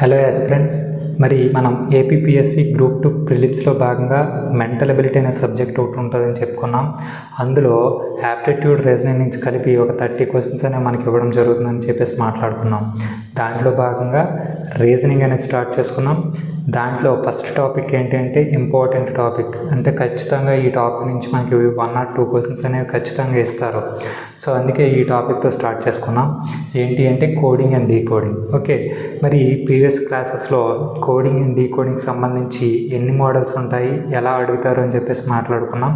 Hello friends, మరి మనం APPSC group 2 ప్రిలిమ్స్లో భాగంగా మెంటల్ ఎబిలిటీ అనే సబ్జెక్ట్ ఒకటి ఉంటుందని చెప్పుకున్నాం. అందులో యాప్టిట్యూడ్ రీజనింగ్ నుంచి కలిపి ఒక 30 క్వశ్చన్స్ అనేవి మనకి ఇవ్వడం జరుగుతుందని చెప్పేసి మాట్లాడుకున్నాం. దాంట్లో భాగంగా రీజనింగ్ అనేది స్టార్ట్ చేసుకున్నాం. దాంట్లో ఫస్ట్ టాపిక్ ఏంటంటే ఇంపార్టెంట్ టాపిక్, అంటే ఖచ్చితంగా ఈ టాపిక్ నుంచి మనకి 1 or 2 క్వశ్చన్స్ అనేవి ఖచ్చితంగా ఇస్తారు. సో అందుకే ఈ టాపిక్తో స్టార్ట్ చేసుకున్నాం. ఏంటి అంటే కోడింగ్ అండ్ డీకోడింగ్. ఓకే, మరి ప్రీవియస్ క్లాసెస్లో కోడింగ్ అండ్ డీకోడింగ్ సంబంధించి ఎన్ని మోడల్స్ ఉంటాయి, ఎలా అడుగుతారు అని చెప్పేసి మాట్లాడుకున్నాం.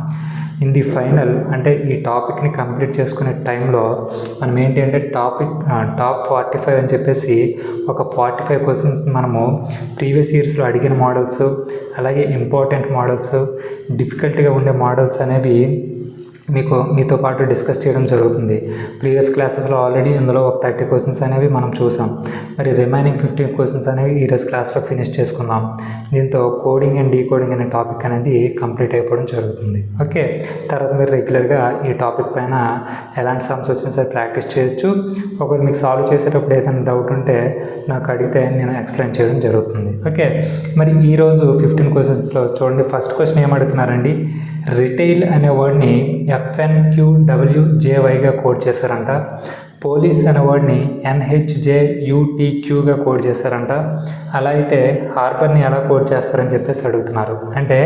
ఇన్ ది ఫైనల్ అంటే ఈ టాపిక్ని కంప్లీట్ చేసుకునే టైంలో మనం ఏంటి అంటే టాప్ 45 అని చెప్పేసి ఒక 45 క్వశ్చన్స్ మనము ప్రీవియస్ ఇయర్స్లో అడిగిన మోడల్స్, అలాగే ఇంపార్టెంట్ మోడల్స్, డిఫికల్ట్గా ఉండే మోడల్స్ అనేవి మీతో పాటు డిస్కస్ చేయడం జరుగుతుంది. ప్రీవియస్ క్లాసెస్లో ఆల్రెడీ ఇందులో ఒక 30 క్వశ్చన్స్ అనేవి మనం చూసాం. మరి రిమైనింగ్ 15 క్వశ్చన్స్ అనేవి ఈరోజు క్లాస్లో ఫినిష్ చేసుకుందాం. దీంతో కోడింగ్ అండ్ డీకోడింగ్ అనే టాపిక్ అనేది కంప్లీట్ అయిపోవడం జరుగుతుంది. ఓకే, తర్వాత మీరు రెగ్యులర్గా ఈ టాపిక్ పైన ఎలాంటి సమ్స్ వచ్చినా సరే ప్రాక్టీస్ చేయొచ్చు. ఒకవేళ మీకు సాల్వ్ చేసేటప్పుడు ఏదైనా డౌట్ ఉంటే నాకు అడిగితే నేను ఎక్స్ప్లెయిన్ చేయడం జరుగుతుంది. ఓకే, మరి ఈరోజు 15 క్వశ్చన్స్లో చూడండి. ఫస్ట్ క్వశ్చన్ ఏమడుగుతున్నారండి, రిటైల్ అనే వర్డ్ని FNQWJYగా కోడ్ చేశారంట. పోలీస్ అనే వర్డ్ని NHJUTQగా కోడ్ చేశారంట. అలా అయితే హార్బర్ని ఎలా కోడ్ చేస్తారని చెప్పేసి అడుగుతున్నారు. అంటే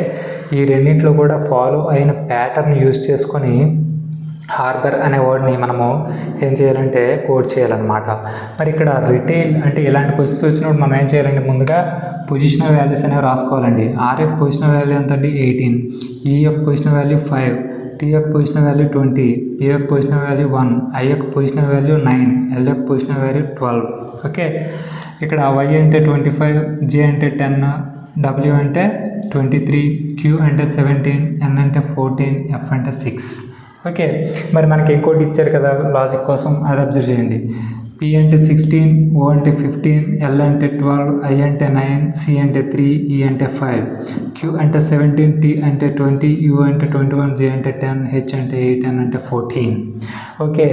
ఈ రెండింటిలో కూడా ఫాలో అయిన ప్యాటర్న్ యూజ్ చేసుకొని హార్బర్ అనే వర్డ్ని మనము ఏం చేయాలంటే కోడ్ చేయాలన్నమాట. మరి ఇక్కడ రిటైల్ అంటే ఇలాంటి క్వశ్చన్స్ వచ్చినప్పుడు మనం ఏం చేయాలంటే ముందుగా పొజిషనల్ వాల్యూస్ అనేవి రాసుకోవాలండి. R యొక్క పొజిషనల్ వాల్యూ ఎంత అండి 18, E యొక్క పొజిషనల్ వాల్యూ 5, T యొక్క పొజిషనల్ వాల్యూ 20, P యొక్క పొజిషనల్ వాల్యూ 1, I యొక్క పొజిషనల్ వాల్యూ 9, L యొక్క పొజిషనల్ వాల్యూ 12. ఓకే, ఇక్కడ Y అంటే 25, J అంటే 10, W అంటే 23, Q అంటే 17, N అంటే 14, F అంటే 6. ఓకే, మరి మనకి ఇంకోటి ఇచ్చారు కదా లాజిక్ కోసం, అది అబ్జర్వ్ చేయండి. P అంటే 16, O అంటే 15, L అంటే 12, I అంటే 9, C అంటే 3, E అంటే 5, Q అంటే 17, T అంటే 20, U అంటే 21, J అంటే 10, H అంటే 8, N అంటే 14. ఓకే,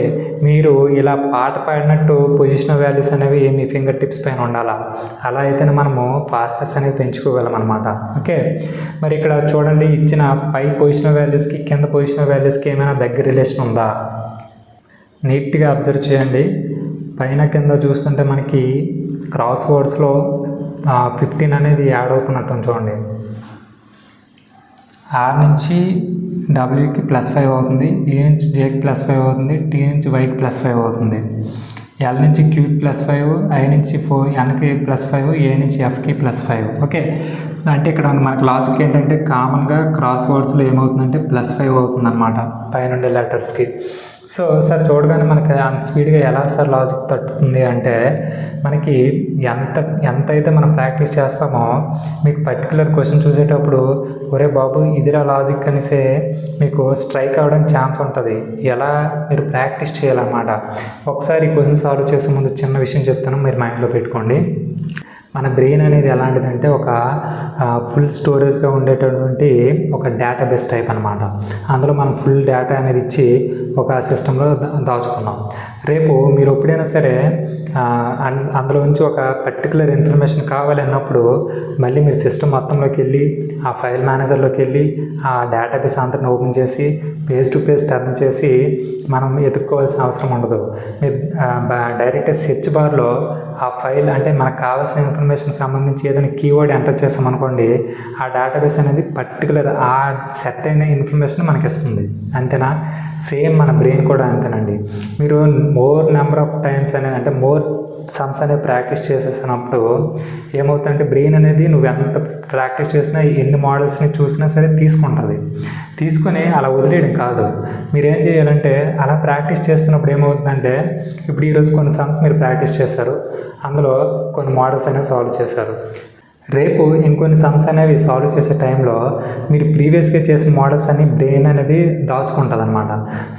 మీరు ఇలా పాట పాడినట్టు పొజిషనల్ వాల్యూస్ అనేవి మీ ఫింగర్ టిప్స్ పైన ఉండాలా. అలా అయితేనే మనము ఫాస్ట్నెస్ అనేది పెంచుకోగలం అనమాట. ఓకే, మరి ఇక్కడ చూడండి, ఇచ్చిన పై పొజిషనల్ వాల్యూస్కి కింద పొజిషనల్ వాల్యూస్కి ఏమైనా దగ్గర రిలేషన్ ఉందా? నీట్గా అబ్జర్వ్ చేయండి. పైన కింద చూస్తుంటే మనకి క్రాస్ వర్డ్స్లో 15 అనేది యాడ్ అవుతున్నట్టు చూడండి. R నుంచి Wకి +5 అవుతుంది, E నుంచి Jకి +5 అవుతుంది, T నుంచి Yకి +5 అవుతుంది, L నుంచి Qకి +5, I నుంచి Nకి +5, A నుంచి Fకి +5. ఓకే, అంటే ఇక్కడ మనకి లాజిక్ ఏంటంటే కామన్గా క్రాస్ వర్డ్స్లో ఏమవుతుందంటే +5 అవుతుంది అనమాట పైనుండే లెటర్స్కి. సో సార్ చూడగానే మనకి అంత స్పీడ్గా ఎలా సార్ లాజిక్ తట్టుతుంది అంటే, మనకి ఎంత అయితే మనం ప్రాక్టీస్ చేస్తామో మీకు పర్టికులర్ క్వశ్చన్ చూసేటప్పుడు ఒరే బాబు ఇదిరా లాజిక్ అనేసి మీకు స్ట్రైక్ అవ్వడానికి ఛాన్స్ ఉంటుంది. ఎలా మీరు ప్రాక్టీస్ చేయాలన్నమాట. ఒకసారి ఈ క్వశ్చన్ సాల్వ్ చేసే ముందు చిన్న విషయం చెప్తాను, మీరు మైండ్లో పెట్టుకోండి. మన బ్రెయిన్ అనేది ఎలాంటిదంటే ఒక ఫుల్ స్టోరేజ్గా ఉండేటటువంటి ఒక డేటాబేస్ టైప్ అనమాట. అందులో మనం ఫుల్ డేటా అనేది ఇచ్చి ఒక సిస్టంలో దాచుకున్నాం. రేపు మీరు ఎప్పుడైనా సరే అందులో నుంచి ఒక పర్టికులర్ ఇన్ఫర్మేషన్ కావాలి అన్నప్పుడు మళ్ళీ మీరు సిస్టమ్ మొత్తంలోకి వెళ్ళి ఆ ఫైల్ మేనేజర్లోకి వెళ్ళి ఆ డేటాబేస్ అంతటిని ఓపెన్ చేసి పేజ్ టు పేజ్ టర్న్ చేసి మనం ఎదుర్కోవాల్సిన అవసరం ఉండదు. మీరు డైరెక్ట్గా సెర్చ్ బార్లో ఆ ఫైల్ అంటే మనకు కావాల్సిన ఇన్ఫర్మేషన్ సంబంధించి ఏదైనా కీవర్డ్ ఎంటర్ చేస్తామనుకోండి, ఆ డేటాబేస్ అనేది పర్టికులర్ ఆ సెట్ అయిన ఇన్ఫర్మేషన్ మనకి ఇస్తుంది. అంతేనా? సేమ్ మన బ్రెయిన్ కూడా అంతేనండి. మీరు మోర్ నెంబర్ ఆఫ్ టైమ్స్ అనేది అంటే మోర్ సమ్స్ అనేవి ప్రాక్టీస్ చేసేసినప్పుడు ఏమవుతుందంటే బ్రెయిన్ అనేది నువ్వు ఎంత ప్రాక్టీస్ చేసినా ఎన్ని మోడల్స్ని చూసినా సరే తీసుకొని అలా వదిలేయడం కాదు. మీరేం చేయాలంటే అలా ప్రాక్టీస్ చేస్తున్నప్పుడు ఏమవుతుందంటే, ఇప్పుడు ఈరోజు కొన్ని సమ్స్ మీరు ప్రాక్టీస్ చేశారు, అందులో కొన్ని మోడల్స్ అనేవి సాల్వ్ చేశారు. రేపు ఇంకొన్ని సమ్స్ అనేవి సాల్వ్ చేసే టైంలో మీరు ప్రీవియస్గా చేసిన మోడల్స్ అన్ని బ్రెయిన్ అనేది దాచుకుంటుంది అనమాట.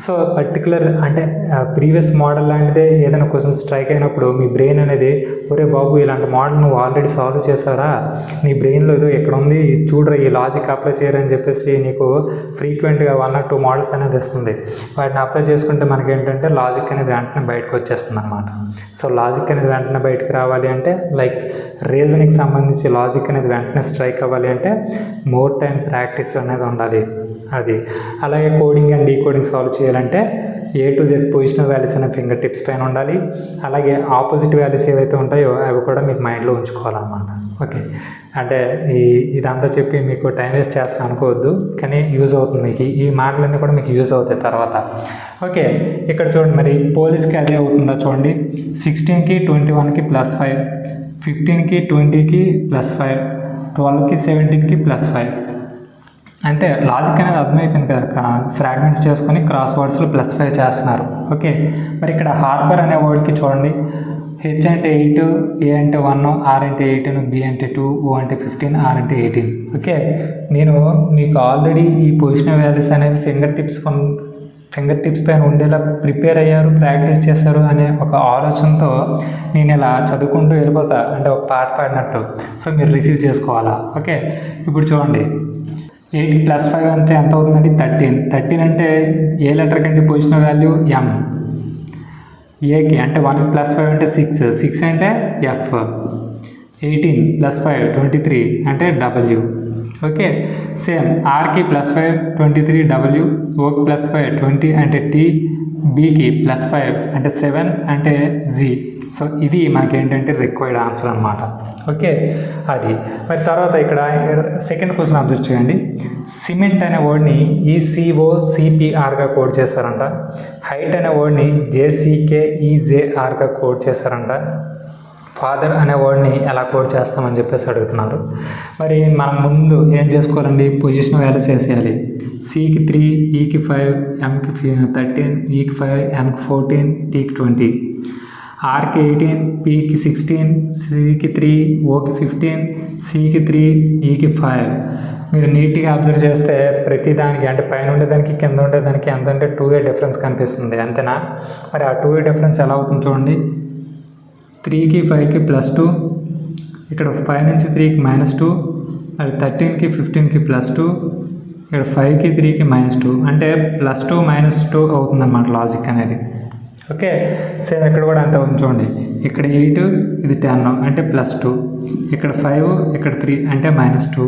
సో పర్టికులర్ అంటే ప్రీవియస్ మోడల్ లాంటిదే ఏదైనా క్వశ్చన్ స్ట్రైక్ అయినప్పుడు మీ బ్రెయిన్ అనేది ఒరే బాబు ఇలాంటి మోడల్ నువ్వు ఆల్రెడీ సాల్వ్ చేశారా, నీ బ్రెయిన్లో ఏదో ఎక్కడ ఉంది చూడరా, ఈ లాజిక్ అప్లై చేయరని చెప్పేసి నీకు ఫ్రీక్వెంట్గా 1 or 2 మోడల్స్ అనేది ఇస్తుంది. వాటిని అప్లై చేసుకుంటే మనకి ఏంటంటే లాజిక్ అనేది వెంటనే బయటకు వచ్చేస్తుంది అనమాట. సో లాజిక్ అనేది వెంటనే బయటకు రావాలి అంటే లైక్ రీజనింగ్కి సంబంధించి లాజిక్ అనేది వెంటనే స్ట్రైక్ అవ్వాలి అంటే మోర్ టైం ప్రాక్టీస్ అనేది ఉండాలి. అది అలాగే కోడింగ్ అండ్ డీకోడింగ్ సాల్వ్ చేయాలంటే A to Z positional values అనే ఫింగర్ టిప్స్ పైన ఉండాలి. అలాగే ఆపోజిట్ వాల్యూస్ ఏవైతే ఉంటాయో అవి కూడా మీకు మైండ్లో ఉంచుకోవాలన్నమాట. ఓకే, అంటే ఇదంతా చెప్పి మీకు టైం వేస్ట్ చేస్తాను అనుకోవద్దు, కానీ యూజ్ అవుతుంది మీకు. ఈ మాటలన్నీ కూడా మీకు యూజ్ అవుతాయి తర్వాత. ఓకే, ఇక్కడ చూడండి, మరి పోలీస్కి అదే అవుతుందా చూడండి. 16కి 21కి +5, 15కి 20కి +5, 12కి 17కి +5. అంటే లాజిక్ అనేది అర్థమైపోయింది కదా. ఫ్రాగ్మెంట్స్ చేసుకొని క్రాస్ వర్డ్స్లో +5 చేస్తున్నారు. ఓకే, మరి ఇక్కడ హార్బర్ అనే వర్డ్కి చూడండి, H అంటే 8, A అంటే 1, R అంటే 18, B అంటే 2, O అంటే 15, R అంటే 18. ఓకే, నేను మీకు ఆల్రెడీ ఈ పొజిషనల్ వాల్యూస్ అనేవి ఫింగర్ టిప్స్ పైన ఉండేలా ప్రిపేర్ అయ్యారు, ప్రాక్టీస్ చేశారు అనే ఒక ఆలోచనతో నేను ఇలా చదువుకుంటూ వెళ్ళిపోతా, అంటే ఒక పాట పాడినట్టు. సో మీరు రిసీవ్ చేసుకోవాలా. ఓకే, ఇప్పుడు చూడండి, 8 + 5 అంటే ఎంత అవుతుందండి? 13 అంటే ఏ లెటర్ కంటే పొజిషనల్ వాల్యూ M. ఏకి అంటే 1 + 5 అంటే 6 అంటే F. 18 + 5 23 అంటే W. ఓకే, సేమ్ ఆర్కి +5 23 W, ఓకి +5 20 అంటే T, బీకి +5 అంటే 7 అంటే Z. సో ఇది మనకి ఏంటంటే రిక్వైర్డ్ ఆన్సర్ అనమాట. ఓకే, అది మరి తర్వాత ఇక్కడ సెకండ్ క్వశ్చన్ అబ్జర్వ్ చేయండి. సిమెంట్ అనే వర్డ్ని ECOCPRగా కోడ్ చేశారంట. హైట్ అనే వర్డ్ని JCKEJRగా కోడ్ చేశారంట. ఫాదర్ అనే వర్డ్ని ఎలా కోడ్ చేస్తామని చెప్పేసి అడుగుతున్నారు. మరి మనం ముందు ఏం చేసుకోవాలండి? పొజిషన్ వాల్యూస్ వేసేయాలి. Cకి 3, Eకి 5, Mకి 13, Eకి 5, Nకి 14, Tకి 20. ఆర్కి 18, Pకి 16, Cకి 3, ఓకి 15, Cకి 3, Eకి 5. మీరు నీట్గా అబ్జర్వ్ చేస్తే ప్రతి దానికి అంటే పైన ఉండేదానికి కింద ఉండేదానికి ఎంత అంటే 2A డిఫరెన్స్ కనిపిస్తుంది, అంతేనా? మరి ఆ 2A డిఫరెన్స్ ఎలా అవుతుంది చూడండి. 3కి 5కి +2, ఇక్కడ 5 నుంచి 3కి -2, అది 13కి 15కి +2, ఇక్కడ 5కి 3కి -2 అంటే +2 -2 అవుతుందన్నమాట లాజిక్ అనేది. ఓకే, సేమ్ ఇక్కడ కూడా అంత చూడండి. ఇక్కడ 8, ఇది 10 అంటే +2, ఇక్కడ 5, ఇక్కడ 3 అంటే -2,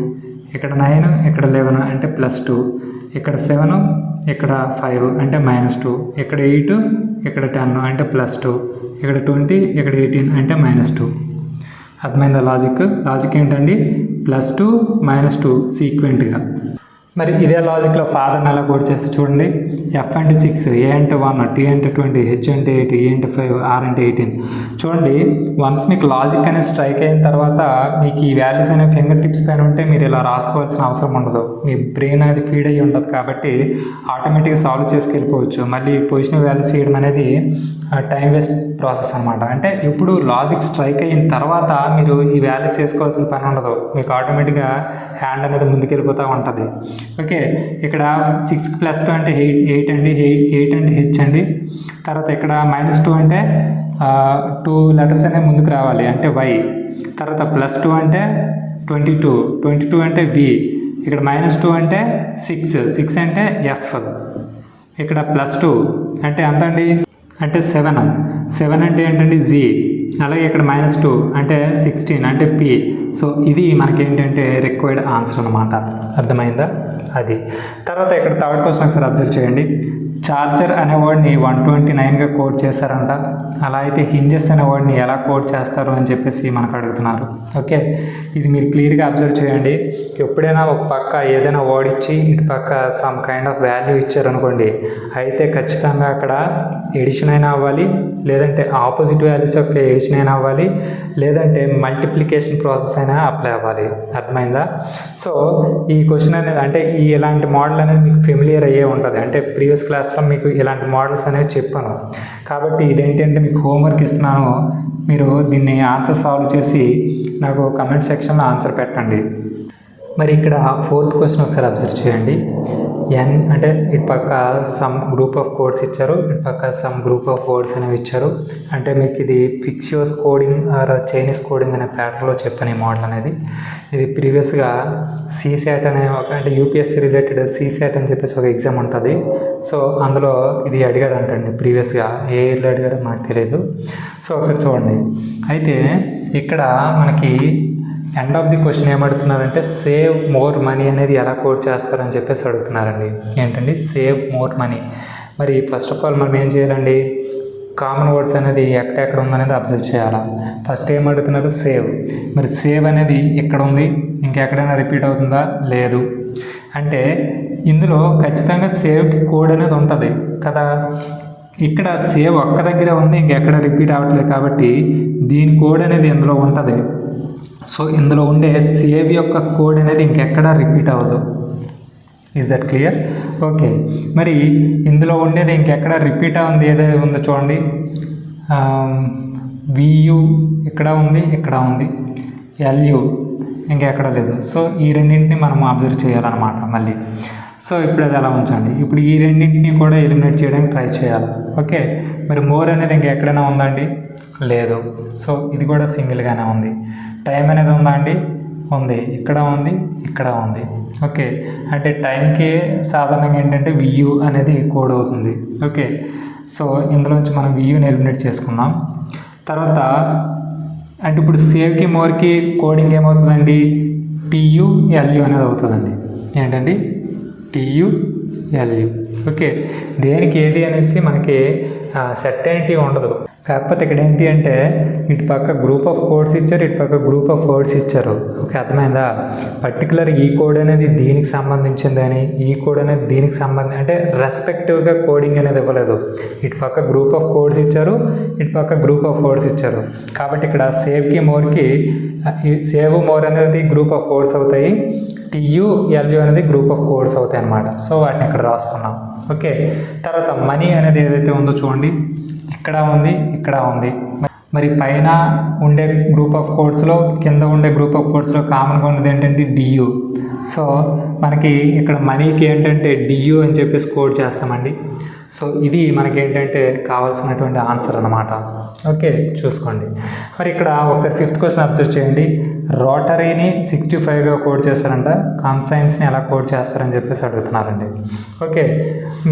ఇక్కడ 9, ఇక్కడ 11 అంటే +2, ఇక్కడ 7, ఇక్కడ 5 అంటే -2, ఇక్కడ 8, ఇక్కడ 10 అంటే +2, ఇక్కడ 20, ఇక్కడ 18 అంటే -2. అర్థమైందా లాజిక్ ఏంటండి? +2 -2 సీక్వెంట్గా. మరి ఇదే లాజిక్లో ఫాదర్ని ఎలా కోడ్ చేస్తే చూడండి. F అంటే 6, A అంటే 1, T అంటే 20, H అంటే 8, E అంటే 5, R అంటే 18. చూడండి, వన్స్ మీకు లాజిక్ అనేది స్ట్రైక్ అయిన తర్వాత మీకు ఈ వాల్యూస్ అనేవి ఫింగర్ టిప్స్ పైన ఉంటే మీరు ఇలా రాసుకోవాల్సిన అవసరం ఉండదు. మీ బ్రెయిన్ అనేది ఫీడ్ అయ్యి ఉండదు కాబట్టి ఆటోమేటిక్గా సాల్వ్ చేసుకెళ్ళిపోవచ్చు. మళ్ళీ పొజిషనల్ వాల్యూస్ చేయడం అనేది టైం వేస్ట్ ప్రాసెస్ అనమాట. అంటే ఇప్పుడు లాజిక్ స్ట్రైక్ అయిన తర్వాత మీరు ఈ వాల్యూస్ చేసుకోవాల్సిన పని ఉండదు, మీకు ఆటోమేటిక్గా హ్యాండ్ అనేది ముందుకెళ్ళిపోతూ ఉంటుంది. ఓకే, ఇక్కడ 6 + 2 అంటే 8 అండి, 8 అంటే H అండి. తర్వాత ఇక్కడ -2 అంటే 2 లెటర్స్ అనేవి ముందుకు రావాలి అంటే Y. తర్వాత +2 అంటే 22 అంటే V. ఇక్కడ -2 అంటే 6 అంటే F. ఇక్కడ +2 అంటే ఎంత అండి? అంటే 7 అంటే ఏంటండి? Z. అలాగే ఇక్కడ -2 అంటే 16 అంటే P. సో ఇది మనకేంటంటే రిక్వైర్డ్ ఆన్సర్ అనమాట. అర్థమైందా? అది తర్వాత ఇక్కడ థర్డ్ క్వశ్చన్ ఒకసారి అబ్జర్వ్ చేయండి. చార్జర్ అనే వర్డ్ని 129గా కోడ్ చేశారంట. అలా అయితే హింజెస్ అనే వర్డ్ని ఎలా కోడ్ చేస్తారు అని చెప్పేసి మనకు అడుగుతున్నారు. ఓకే, ఇది మీరు క్లియర్గా అబ్జర్వ్ చేయండి. ఎప్పుడైనా ఒక పక్క ఏదైనా వర్డ్ ఇచ్చి ఇటు పక్క సమ్ కైండ్ ఆఫ్ వాల్యూ ఇచ్చారనుకోండి, అయితే ఖచ్చితంగా అక్కడ ఎడిషన్ అయినా అవ్వాలి, లేదంటే ఆపోజిట్ వాల్యూస్ యొక్క ఎడిషన్ అయినా అవ్వాలి, లేదంటే మల్టిప్లికేషన్ ప్రాసెస్ అయినా అప్లై అవ్వాలి. అర్థమైందా? సో ఈ క్వశ్చన్ అనేది అంటే ఇలాంటి మోడల్ అనేది మీకు ఫెమిలియర్ అయ్యే ఉంటుంది. అంటే ప్రీవియస్ క్లాస్లో మీకు ఇలాంటి మోడల్స్ అనేవి చెప్పాను కాబట్టి ఇదేంటంటే మీకు హోంవర్క్ ఇస్తున్నాను. మీరు దీన్ని ఆన్సర్ సాల్వ్ చేసి నాకు కమెంట్ సెక్షన్లో ఆన్సర్ పెట్టండి. మరి ఇక్కడ ఫోర్త్ క్వశ్చన్ ఒకసారి అబ్జర్వ్ చేయండి. ఎన్ అంటే ఇటు పక్క సమ్ గ్రూప్ ఆఫ్ కోడ్స్ ఇచ్చారు, ఇటు పక్క సమ్ గ్రూప్ ఆఫ్ వర్డ్స్ అనేవి ఇచ్చారు. అంటే మీకు ఇది ఫిక్సియోస్ కోడింగ్ ఆర్ చైనీస్ కోడింగ్ అనే ప్యాటర్న్లో చెప్పాను ఈ మోడల్ అనేది. ఇది ప్రీవియస్గా సీసాట్ అనే ఒక అంటే యూపీఎస్సీ రిలేటెడ్ సీసాట్ అని చెప్పేసి ఒక ఎగ్జామ్ ఉంటుంది. సో అందులో ఇది అడిగారు అంటండి ప్రీవియస్గా, ఏ ఇయర్లో అడిగారో నాకు తెలియదు. సో ఒకసారి చూడండి. అయితే ఇక్కడ మనకి ఎండ్ ఆఫ్ ది క్వశ్చన్ ఏమడుగుతున్నారంటే సేవ్ మోర్ మనీ అనేది ఎలా కోడ్ చేస్తారని చెప్పేసి అడుగుతున్నారండి. ఏంటండి సేవ్ మోర్ మనీ. మరి ఫస్ట్ ఆఫ్ ఆల్ మనం ఏం చేయాలండి, కామన్ వర్డ్స్ అనేది ఎక్కడెక్కడ ఉందనేది అబ్జర్వ్ చేయాలి. ఫస్ట్ ఏం అడుగుతున్నారు సేవ్. మరి సేవ్ అనేది ఇక్కడ ఉంది, ఇంకెక్కడైనా రిపీట్ అవుతుందా? లేదు. అంటే ఇందులో ఖచ్చితంగా సేవ్కి కోడ్ అనేది ఉంటుంది కదా. ఇక్కడ సేవ్ ఒక్క దగ్గర ఉంది, ఇంకెక్కడ రిపీట్ అవ్వట్లేదు కాబట్టి దీని కోడ్ అనేది ఇందులో ఉంటుంది. సో ఇందులో ఉండే సేవ్ యొక్క కోడ్ అనేది ఇంకెక్కడ రిపీట్ అవ్వదు. Is that clear? ఓకే. మరి ఇందులో ఉండేది ఇంకెక్కడ రిపీట్ అవ్వదు ఏదైతే ఉందో చూడండి. వియు ఇక్కడ ఉంది, ఇక్కడ ఉంది. ఎల్యు ఇంకెక్కడ లేదు. సో ఈ రెండింటిని మనం అబ్జర్వ్ చేయాలన్నమాట మళ్ళీ. సో ఇప్పుడు అది అలా ఉంచండి. ఇప్పుడు ఈ రెండింటిని కూడా ఎలిమినేట్ చేయడానికి ట్రై చేయాలి. ఓకే. మరి మోర్ అనేది ఇంకెక్కడైనా ఉందండి? లేదు. సో ఇది కూడా సింగిల్గానే ఉంది. టైం అనేది ఉందా అండి? ఉంది. ఇక్కడ ఉంది, ఇక్కడ ఉంది. ఓకే. అంటే టైంకి సాధారణంగా ఏంటంటే వియు అనేది కోడ్ అవుతుంది. ఓకే. సో ఇందులోంచి మనం వియుని ఎలిమినేట్ చేసుకుందాం. తర్వాత అంటే ఇప్పుడు సేవ్కి మోర్కి కోడింగ్ ఏమవుతుందండి? టియుఎల్యు అనేది అవుతుందండి. ఏంటండి? టియుఎల్యు. ఓకే. దేనికి ఏది అనేసి మనకి సర్టెనిటీ ఉండదు. కాకపోతే ఇక్కడ ఏంటి అంటే ఇటు పక్క గ్రూప్ ఆఫ్ కోడ్స్ ఇచ్చారు, ఇటు పక్క గ్రూప్ ఆఫ్ వర్డ్స్ ఇచ్చారు. ఓకే, అర్థమైందా? పర్టికులర్ ఈ కోడ్ అనేది దీనికి సంబంధించిందని, ఈ కోడ్ అనేది దీనికి సంబంధించి అంటే రెస్పెక్టివ్గా కోడింగ్ అనేది ఇవ్వలేదు. ఇటు పక్క గ్రూప్ ఆఫ్ కోడ్స్ ఇచ్చారు, ఇటు పక్క గ్రూప్ ఆఫ్ వర్డ్స్ ఇచ్చారు. కాబట్టి ఇక్కడ సేవ్కి మోర్కి సేవ్ మోర్ అనేది గ్రూప్ ఆఫ్ వర్డ్స్ అవుతాయి, టియుఎల్యు అనేది గ్రూప్ ఆఫ్ కోడ్స్ అవుతాయి అన్నమాట. సో వాటిని ఇక్కడ రాసుకున్నాం. ఓకే. తర్వాత మనీ అనేది ఏదైతే ఉందో చూడండి, ఇక్కడ ఉంది, ఇక్కడ ఉంది. మరి పైన ఉండే గ్రూప్ ఆఫ్ కోడ్స్లో, కింద ఉండే గ్రూప్ ఆఫ్ కోడ్స్లో కామన్గా ఉండేది ఏంటంటే డియు. సో మనకి ఇక్కడ మనీకి ఏంటంటే డియు అని చెప్పేసి కోడ్ చేస్తామండి. సో ఇది మనకి ఏంటంటే కావాల్సినటువంటి ఆన్సర్ అన్నమాట. ఓకే, చూసుకోండి. మరి ఇక్కడ ఒకసారి 5th క్వశ్చన్ అబ్జర్వ్ చేయండి. రోటరీని 65గా కోడ్ చేస్తారంట, కాన్సైన్స్ని ఎలా కోడ్ చేస్తారని చెప్పేసి అడుగుతున్నారండి. ఓకే,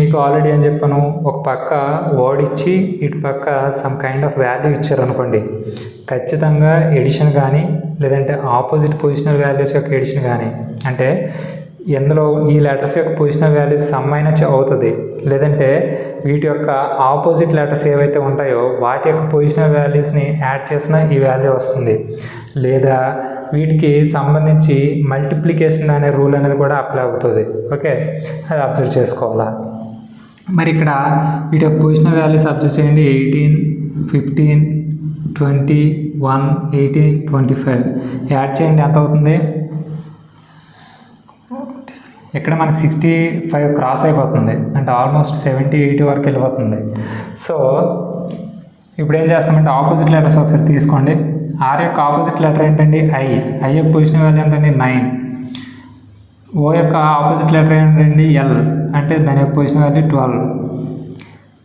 మీకు ఆల్రెడీ ఏం చెప్పాను, ఒక పక్క వర్డ్ ఇచ్చి ఇటు పక్క సమ్ కైండ్ ఆఫ్ వాల్యూ ఇచ్చారనుకోండి, ఖచ్చితంగా ఎడిషన్ కానీ లేదంటే ఆపోజిట్ పొజిషనల్ వాల్యూస్ యొక్క ఎడిషన్ కానీ, అంటే ఇందులో ఈ లెటర్స్ యొక్క పొజిషనల్ వాల్యూస్ సమ్ అయినా అవుతుంది, లేదంటే వీటి యొక్క ఆపోజిట్ లెటర్స్ ఏవైతే ఉంటాయో వాటి యొక్క పొజిషనల్ వాల్యూస్ని యాడ్ చేసినా ఈ వాల్యూ వస్తుంది, లేదా వీటికి సంబంధించి మల్టిప్లికేషన్ అనే రూల్ అనేది కూడా అప్లై అవుతుంది. ఓకే, అది అబ్జర్వ్ చేసుకోవాలా. మరి ఇక్కడ వీటి యొక్క పొజిషనల్ వాల్యూస్ అబ్జర్వ్ చేయండి. 18, 15, 20, 1, 18, 25 యాడ్ చేయండి, ఎంత అవుతుంది? ఇక్కడ మనకి 65 క్రాస్ అయిపోతుంది, అంటే ఆల్మోస్ట్ 70, 80 వరకు వెళ్ళిపోతుంది. సో ఇప్పుడు ఏం చేస్తామంటే ఆపోజిట్ లెటర్స్ ఒకసారి తీసుకోండి. ఆర్ యొక్క ఆపోజిట్ లెటర్ ఏంటండి? ఐ యొక్క పొజిషన్ వాల్యూ ఎంతండి? 9. ఓ యొక్క ఆపోజిట్ లెటర్ ఏంటండి? ఎల్, అంటే దాని యొక్క పొజిషన్ వాల్యూ 12.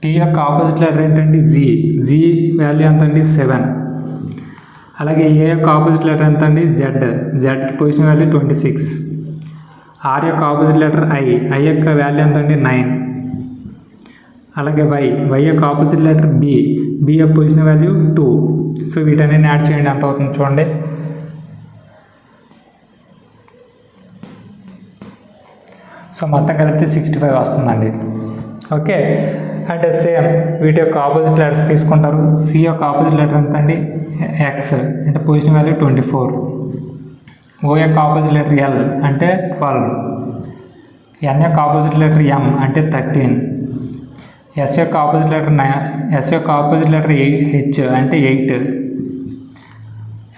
టీ యొక్క ఆపోజిట్ లెటర్ ఏంటండి? జీ వాల్యూ ఎంతండి? 7. అలాగే ఏ యొక్క ఆపోజిట్ లెటర్ ఎంతండి? జెడ్కి పొజిషన్ వాల్యూ 26. ఆర్ యొక్క ఆపోజిట్ లెటర్ ఐ యొక్క వాల్యూ ఎంతండి? 9. అలాగే వై యొక్క ఆపోజిట్ లెటర్ బి యొక్క పొజిషన్ వాల్యూ 2. సో వీటన్నీ యాడ్ చేయండి, ఎంత అవుతుంది చూడండి. సో మొత్తం కలిపితే 65 వస్తుందండి. ఓకే, అంటే సేమ్ వీటి యొక్క ఆపోజిట్ లెటర్స్ తీసుకుంటారు. సి యొక్క ఆపోజిట్ లెటర్ ఎంతండి? ఎక్స్, అంటే పొజిషన్ వాల్యూ 24. ఓ యొక్క ఆపోజిట్ లెటర్ ఎల్ అంటే 12. ఎన్ యొక్క ఆపోజిట్ లెటర్ ఎం అంటే 13. ఎస్ యొక్క ఆపోజిట్ లెటర్ హెచ్ అంటే 8.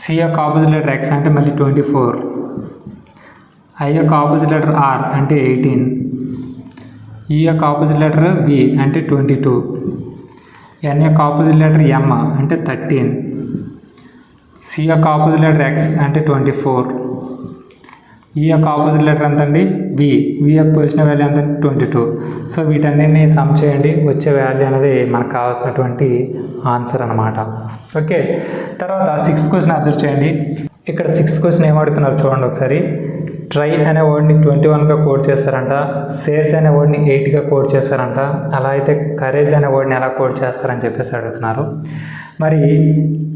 సి యొక్క ఆపోజిట్ లెటర్ ఎక్స్ అంటే మళ్ళీ 24. ఐ యొక్క ఆపోజిట్ లెటర్ ఆర్ అంటే 18. ఈ యొక్క ఆపోజిట్ లెటర్ బి అంటే 22. ఎన్ యొక్క ఆపోజిట్ లెటర్ ఎం అంటే 13. సి యొక్క ఆపోజిట్ లెటర్ ఎక్స్ అంటే 24. ఈ యొక్క ఆపోజిట్ లెటర్ ఎంత అండి వి యొక్క పొజిషన్ వాల్యూ ఎంత 22. సో వీటన్నిటిని సమ్ చేయండి, వచ్చే వాల్యూ అనేది మనకు కావాల్సినటువంటి ఆన్సర్ అనమాట. ఓకే, తర్వాత 6th క్వశ్చన్ అబ్జర్వ్ చేయండి. ఇక్కడ 6th క్వశ్చన్ ఏం అడుగుతున్నారు చూడండి ఒకసారి. ట్రై అనే వర్డ్ని 21గా కోడ్ చేస్తారంట, సేస్ అనే వర్డ్ని 8గా కోడ్ చేస్తారంట, అలా అయితే కరేజ్ అనే వర్డ్ని ఎలా కోడ్ చేస్తారని చెప్పేసి అడుగుతున్నారు. మరి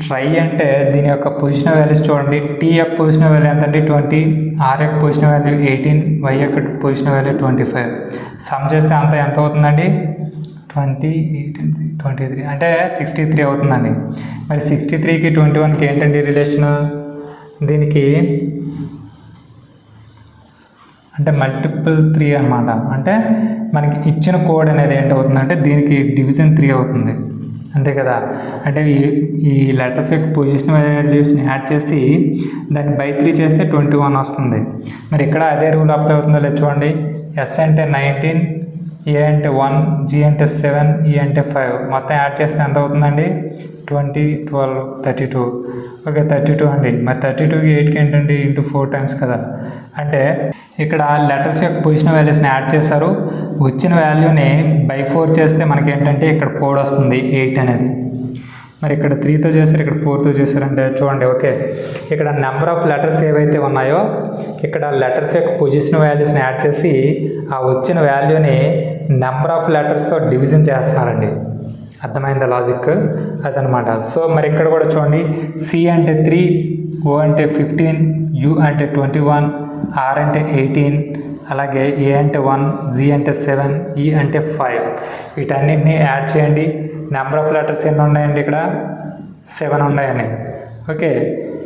ట్రై అంటే దీని యొక్క పొజిషన్ వాల్యూస్ చూడండి. టీ యొక్క పొజిషన్ వాల్యూ ఎంత అంటే 20, ఆర్ యొక్క పొజిషన్ వాల్యూ 18, వై యొక్క పొజిషన్ వాల్యూ 25. సమ్ చేస్తే అంత ఎంత అవుతుందండి 20, 18, 23 అంటే 63 అవుతుందండి. మరి 63కి 21కి ఏంటండి రిలేషన్? దీనికి అంటే మల్టిపుల్ 3 అనమాట. అంటే మనకి ఇచ్చిన కోడ్ అనేది ఏంటవుతుందంటే దీనికి డివిజన్ 3 అవుతుంది, అంతే కదా. అంటే ఈ లెటర్స్ యొక్క పొజిషన్ వాల్యూస్ని యాడ్ చేసి దాన్ని బై 3 చేస్తే 21 వస్తుంది. మరి ఇక్కడ అదే రూల్ అప్లై అవుతుందో లేదు చూడండి. ఎస్ అంటే 19, ఏ అంటే 1, జీ అంటే 7, ఈ అంటే 5 మొత్తం యాడ్ చేస్తే ఎంత అవుతుందండి 20, 12, 32. ఓకే 32 అండి. మరి 32కి 8కి ఏంటండి ఇంటూ 4 టైమ్స్ కదా. అంటే ఇక్కడ లెటర్స్ యొక్క పొజిషన్ వాల్యూస్ని యాడ్ చేశారు, వచ్చిన వాల్యూని బై 4 చేస్తే మనకి ఏంటంటే ఇక్కడ కోడ్ వస్తుంది 8 అనేది. మరి ఇక్కడ 3తో చేశారు, ఇక్కడ 4తో చేశారంటే చూడండి. ఓకే, ఇక్కడ నెంబర్ ఆఫ్ లెటర్స్ ఏవైతే ఉన్నాయో ఇక్కడ లెటర్స్ యొక్క పొజిషన్ వాల్యూస్ని యాడ్ చేసి ఆ వచ్చిన వాల్యూని నెంబర్ ఆఫ్ లెటర్స్తో డివిజన్ చేస్తున్నారండి. అర్థమైందా లాజిక్? అదనమాట. సో మరి ఇక్కడ కూడా చూడండి, సి అంటే 3, ఓ అంటే 15, యు అంటే 21, ఆర్ అంటే 18, అలాగే ఏ అంటే 1, జీ అంటే 7, ఈ అంటే 5. వీటన్నిటిని యాడ్ చేయండి. నెంబర్ ఆఫ్ లెటర్స్ ఎన్ని ఉన్నాయండి? ఇక్కడ 7 ఉన్నాయండి. ఓకే,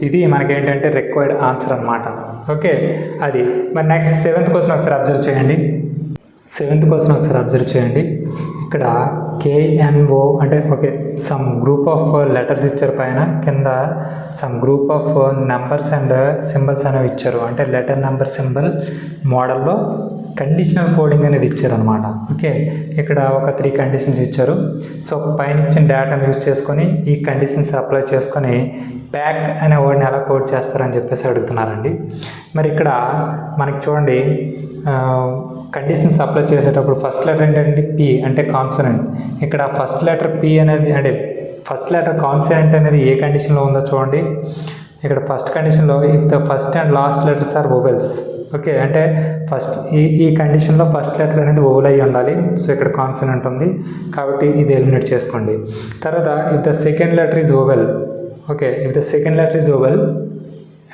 ఇది మనకేంటంటే రిక్వైర్డ్ ఆన్సర్ అనమాట. ఓకే, అది మరి నెక్స్ట్ 7th క్వశ్చన్ ఒకసారి అబ్జర్వ్ చేయండి. 7th క్వశ్చన్ ఒకసారి అబ్జర్వ్ చేయండి. ఇక్కడ కేఎన్ఓ అంటే okay some group of letters ఇచ్చారు, పైన కింద some group of numbers and symbols అనేవి ఇచ్చారు. అంటే లెటర్ నెంబర్ సింబల్ మోడల్లో కండిషనల్ కోడింగ్ అనేది ఇచ్చారు అనమాట. ఓకే, ఇక్కడ ఒక 3 కండిషన్స్ ఇచ్చారు. సో పైన ఇచ్చిన డేటాను యూజ్ చేసుకొని ఈ కండిషన్స్ అప్లై చేసుకొని బ్యాక్ అనే వర్డ్ని ఎలా కోడ్ చేస్తారని చెప్పేసి అడుగుతున్నారండి. మరి ఇక్కడ మనకి చూడండి కండిషన్స్ అప్లై చేసేటప్పుడు ఫస్ట్ లెటర్ ఏంటంటే పి అంటే కాన్సనెంట్. ఇక్కడ ఫస్ట్ లెటర్ పి అనేది అంటే ఫస్ట్ లెటర్ కాన్సనెంట్ అనేది ఏ కండిషన్లో ఉందో చూడండి. ఇక్కడ ఫస్ట్ కండిషన్లో if the first and last letters are vowels. Okay, అంటే ఫస్ట్ ఈ కండిషన్లో ఫస్ట్ లెటర్ అనేది ఓవెల్ అయ్యి ఉండాలి. సో ఇక్కడ కాన్సనెంట్ ఉంది కాబట్టి ఇది ఎలిమినేట్ చేసుకోండి. తర్వాత if the second letter is vowel. Okay, if the second letter is vowel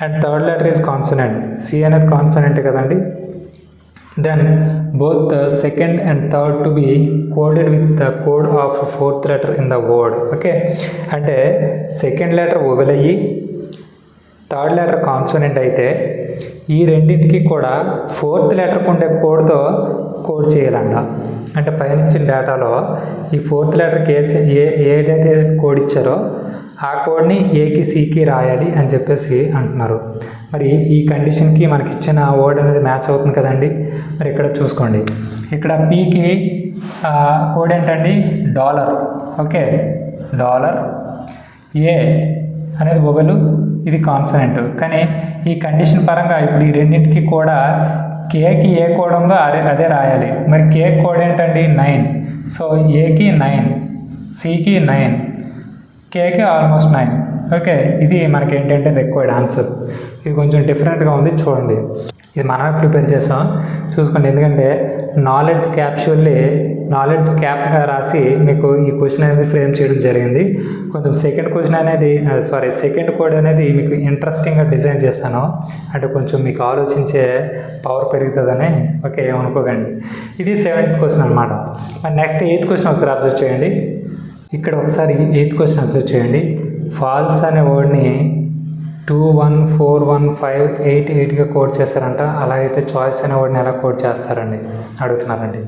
and third letter is consonant. C అనేది కాన్సనెంట్ కదండి. Then both the second and third to be coded with the code of fourth letter in the word. Okay, అంటే second letter oval అయ్యి third letter consonant అయితే ఈ రెండింటికి కూడా fourth లెటర్కి ఉండే కోడ్తో కోడ్ చేయాలంట. అంటే పైన ఇచ్చిన డేటాలో ఈ ఫోర్త్ లెటర్కి ఏదైతే కోడ్ ఇచ్చారో ఆ కోడ్ని ఏకి సికి రాయాలి అని చెప్పేసి అంటున్నారు. మరి ఈ కండిషన్కి మనకి ఇచ్చిన వర్డ్ అనేది మ్యాచ్ అవుతుంది కదండి. మరి ఇక్కడ చూసుకోండి, ఇక్కడ పీకి కోడ్ ఏంటండి $. ఓకే, $. ఏ అనేది ఓవెలు, ఇది కాన్సనెంట్. కానీ ఈ కండిషన్ పరంగా ఇప్పుడు ఈ రెండింటికి కూడా కేకి ఏ కోడ్ ఉందో అదే రాయాలి. మరి కే కోడ్ ఏంటండి 9. సో ఏకి 9, సికి 9, కేకి ఆల్మోస్ట్ 9. ఓకే, ఇది మనకి ఏంటంటే రిక్వైర్డ్ ఆన్సర్. ఇది కొంచెం డిఫరెంట్గా ఉంది చూడండి. ఇది మనమే ప్రిపేర్ చేసాం చూసుకోండి. ఎందుకంటే నాలెడ్జ్ క్యాప్గా రాసి మీకు ఈ క్వశ్చన్ అనేది ఫ్రేమ్ చేయడం జరిగింది. కొంచెం సెకండ్ కోడ్ అనేది మీకు ఇంట్రెస్టింగ్గా డిజైన్ చేస్తాను. అంటే కొంచెం మీకు ఆలోచించే పవర్ పెరుగుతుందని. ఓకే, ఏమనుకోకండి. ఇది 7th క్వశ్చన్ అనమాట. మరి నెక్స్ట్ 8th క్వశ్చన్ ఒకసారి అబ్జర్వ్ చేయండి. ఇక్కడ ఒకసారి 8th క్వశ్చన్ అబ్జర్వ్ చేయండి. ఫాల్స్ అనే వర్డ్ని 2, 1, 4, 1, 5, 8, 8గా కోడ్ చేస్తారంట. అలా అయితే చాయిస్ అనే వర్డ్ని ఎలా కోడ్ చేస్తారండి అడుగుతున్నారండి.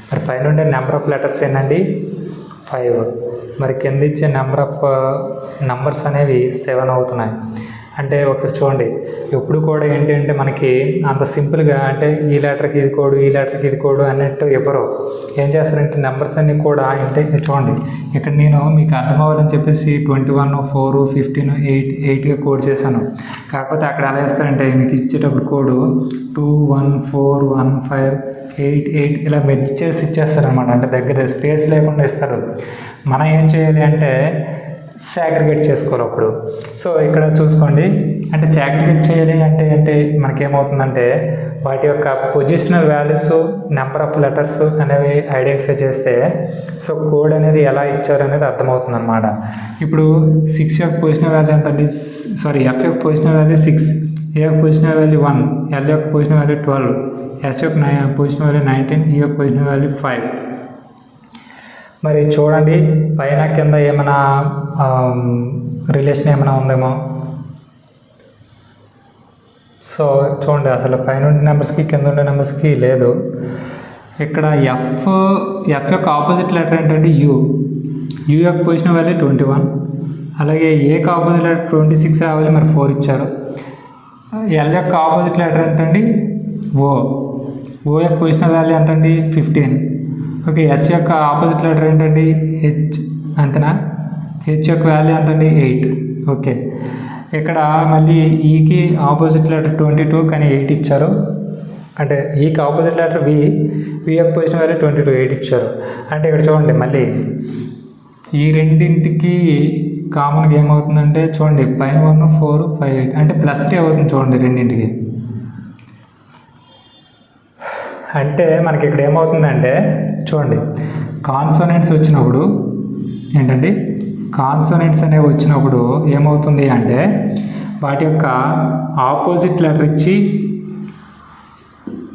మరి పైన ఉండే నెంబర్ ఆఫ్ లెటర్స్ ఏంటండి 5. మరి కింద ఇచ్చే నంబర్స్ అనేవి 7 అవుతున్నాయి. అంటే ఒకసారి చూడండి, ఎప్పుడు కూడా ఏంటంటే మనకి అంత సింపుల్గా అంటే ఈ లెటర్కి ఇది కోడు, ఈ లెటర్కి ఇది కోడు అన్నట్టు ఎవరు ఏం చేస్తారంటే నెంబర్స్ అన్నీ కూడా అంటే చూడండి, ఇక్కడ నేను మీకు అర్థం అవ్వాలని చెప్పేసి 21, 4, 15, 8గా కోడ్ చేశాను. కాకపోతే అక్కడ ఎలా ఇస్తారంటే మీకు ఇచ్చేటప్పుడు కోడ్ 2141588 ఇలా మెర్జ్ చేసి ఇచ్చేస్తారనమాట. అంటే దగ్గర స్పేస్ లేకుండా ఇస్తారు. మనం ఏం చేయాలి అంటే సాగ్రిగేట్ చేసుకోవాలి అప్పుడు. సో ఇక్కడ చూసుకోండి, అంటే సాగ్రిగేట్ చేయాలి అంటే మనకేమవుతుందంటే వాటి యొక్క positional values, number of letters అనేవి ఐడెంటిఫై చేస్తే సో కోడ్ అనేది ఎలా ఇచ్చారు అనేది అర్థమవుతుంది అనమాట. ఇప్పుడు 6 యొక్క పొజిషనల్ వాల్యూ ఎంత అండి? ఎఫ్ యొక్క పొజిషనల్ వాల్యూ 6, ఏ యొక్క పొజిషనల్ వాల్యూ 1, ఎల్ యొక్క పొజిషనల్ వాల్యూ 12, ఎస్ యొక్క పొజిషనల్ వాల్యూ 19, ఈ యొక్క పొజిషనల్ వాల్యూ 5. మరి చూడండి పైన కింద ఏమైనా రిలేషన్ ఏమైనా ఉందేమో. సో చూడండి అసలు పైన ఉండే నెంబర్స్కి కింద ఉండే నెంబర్స్కి లేదు. ఇక్కడ ఎఫ్ యొక్క ఆపోజిట్ లెటర్ ఏంటంటే యూ యొక్క పొజిషన్ వాల్యూ 21, అలాగే ఏకి ఆపోజిట్ లెటర్ 26 రావాలి, మరి 4 ఇచ్చారు. ఎల్ యొక్క ఆపోజిట్ లెటర్ ఏంటండి ఓ యొక్క పొజిషన్ వాల్యూ ఎంతండి 15. ఓకే, ఎస్ యొక్క ఆపోజిట్ లెటర్ ఏంటండి హెచ్, అంతేనా? హెచ్ యొక్క వాల్యూ ఎంతండి 8. ఓకే, ఇక్కడ మళ్ళీ ఈకి ఆపోజిట్ లెటర్ 22 కానీ 8 ఇచ్చారు. అంటే ఈకి ఆపోజిట్ లెటర్ వి యొక్క పొజిషన్ వాల్యూ 22, 8 ఇచ్చారు. అంటే ఇక్కడ చూడండి మళ్ళీ ఈ రెండింటికి కామన్గా ఏమవుతుందంటే చూడండి పైన 1 4 5 8 అంటే +3 అవుతుంది చూడండి రెండింటికి. అంటే మనకి ఇక్కడ ఏమవుతుందంటే చూడండి కాన్సోనెంట్స్ వచ్చినప్పుడు ఏంటండి, కాన్సోనెంట్స్ అనేవి వచ్చినప్పుడు ఏమవుతుంది అంటే వాటి యొక్క ఆపోజిట్ లెటర్ ఇచ్చి